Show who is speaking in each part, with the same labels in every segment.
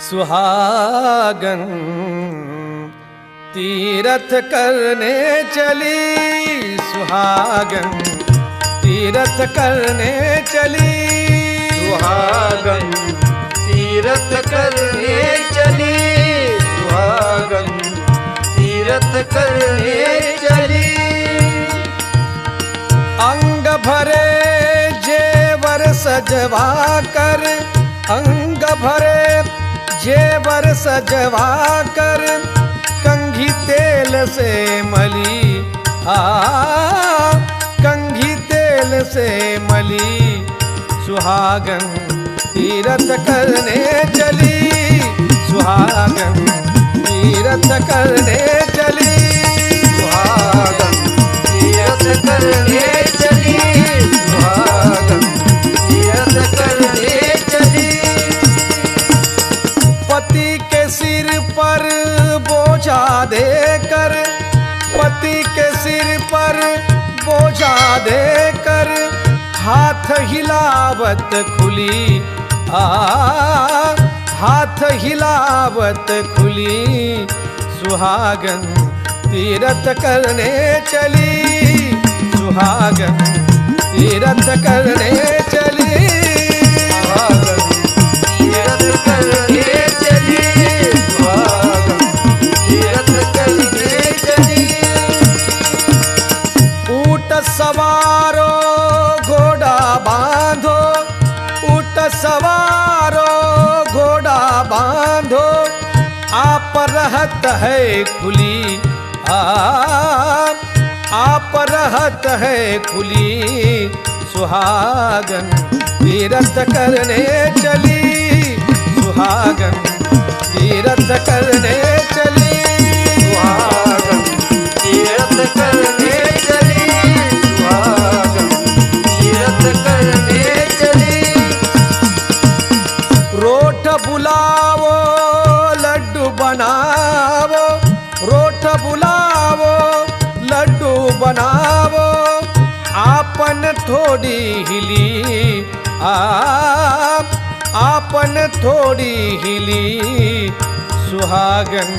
Speaker 1: सुहागन तीरथ करने चली, सुहागन तीरथ करने चली,
Speaker 2: सुहागन तीरथ करने चली, सुहागन तीरथ करने चली।
Speaker 1: अंग भरे जेवर सजवा कर, अंग भरे जेवर सजवा कर, कंघी तेल से मली, कंघी तेल से मली, सुहागन तीरथ करने चली, सुहागन तीरथ करने चली,
Speaker 2: सुहागन तीरथ करने चली, सुहागन तीरथ करने चली।
Speaker 1: पति के सिर पर बोझा देकर, पति के सिर पर बोझा देकर, हाथ हिलावत खुली, हाथ हिलावत खुली, सुहागन तीरथ करने चली, सुहागन तीरथ करने चली,
Speaker 2: सुहागन तीरथ करने चली, सुहागन तीरथ करने चली।
Speaker 1: ऊट सवारो घोड़ा बांधो, ऊट सवारो घोड़ा बांधो, आप रहत है खुली, आप रहत है खुली, सुहागन तीरथ करने चली, सुहागन तीरथ करने चली,
Speaker 2: सुहागन तीरथ करने चली, सुहागन तीरथ करने चली।
Speaker 1: रोठ बुलावो लड्डू बनावो, रोठ बुलावो लड्डू बनावो, आपन थोड़ी हिली, आपन थोड़ी हिली, सुहागन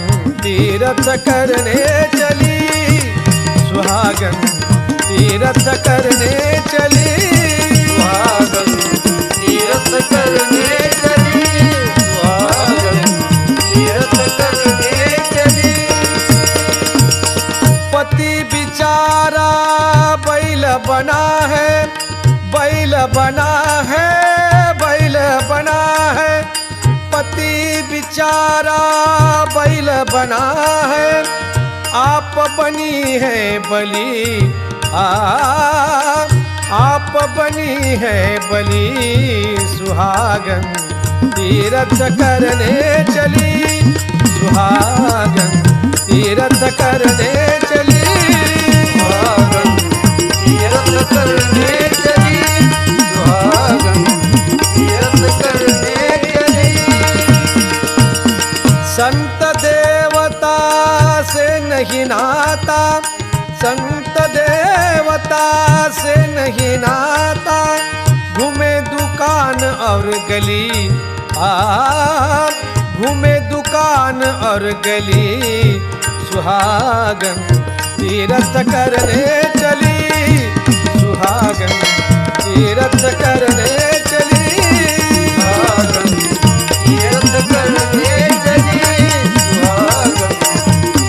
Speaker 1: तीरथ करने चली, सुहागन तीरथ करने चली,
Speaker 2: सुहागन तीरथ करने चली, सुहागन तीरथ करने चली।
Speaker 1: पति बिचारा बैल बना है, बैल बना है, बैल बना है, पति बिचारा बैल बना है, आप बनी है बलि, आप बनी है बलि, सुहागन तीरथ करने चली, सुहागन तीरथ करने चली,
Speaker 2: सुहागन तीरथ करने चली, सुहागन तीरथ करने चली।
Speaker 1: संत देवता से नहीं नाता, संत देवता से नहीं नाता, घूमे दुकान और गली, घूमे दुकान और गली, सुहागन तीरथ करने चली, सुहागन तीरथ करने चली,
Speaker 2: सुहागन तीरथ करने चली, सुहागन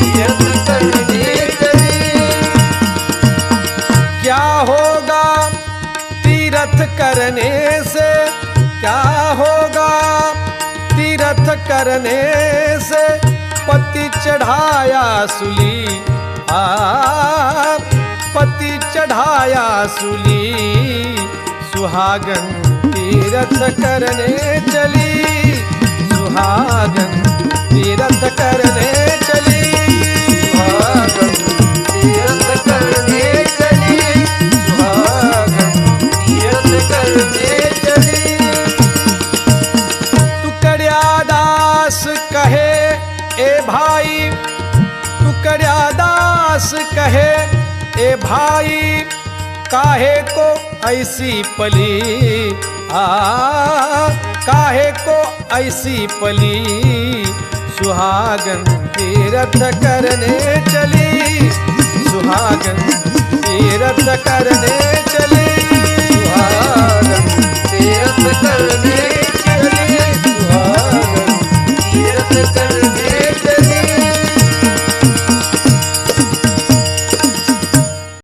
Speaker 2: तीरथ करने चली।
Speaker 1: क्या होगा तीरथ करने से, क्या होगा तीरथ करने से, पति चढ़ाया सूली, पति चढ़ाया सूली, सुहागन तीरथ करने चली, सुहागन तीरथ करने चली,
Speaker 2: सुहागन तीरथ करने चली, सुहागन तीरथ करने चली।
Speaker 1: टुकड़िया दास कहे ए भाई, टुकड़िया दास कहे ए भाई, काहे को ऐसी पली, काहे को ऐसी पली सुहागन तीरथ करने चली।